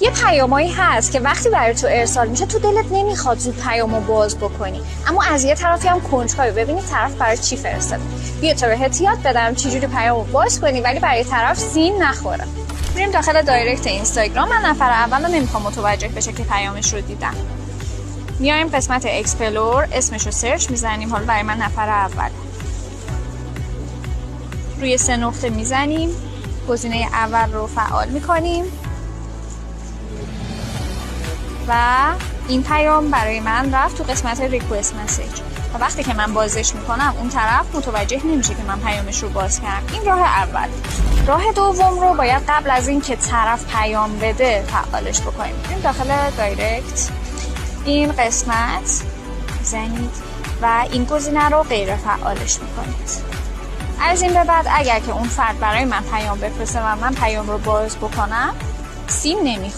یه پیامایی هست که وقتی برای تو ارسال میشه تو دلت نمیخواد زود پیامو باز بکنی، اما از یه طرفی هم کنجکاوی ببینی طرف برای چی فرستاده. بیا تا بهت یاد بدم چجوری پیامو باز کنی ولی برای طرف سین نخوره. میریم داخل دایرکت اینستاگرام. من نفر اول رو نمیخوام متوجه بشه که پیامش رو دیدم. میایم قسمت اکسپلور، اسمش رو سرچ میزنیم. حالا برای من نفر اول روی 3 نقطه میزنیم، گزینه اول رو فعال میکنیم و این پیام برای من رفت تو قسمت ریکوست مسیج و وقتی که من بازش میکنم اون طرف متوجه نمیشه که من پیامش رو باز کردم. این راه اول. راه دوم رو باید قبل از این که طرف پیام بده فعالش بکنیم. بریم داخل دایرکت، این قسمت زنید و این گزینه رو غیر فعالش میکنید. از این به بعد اگر که اون فرد برای من پیام بفرسته و من پیام رو باز بکنم سیم نمیخواد.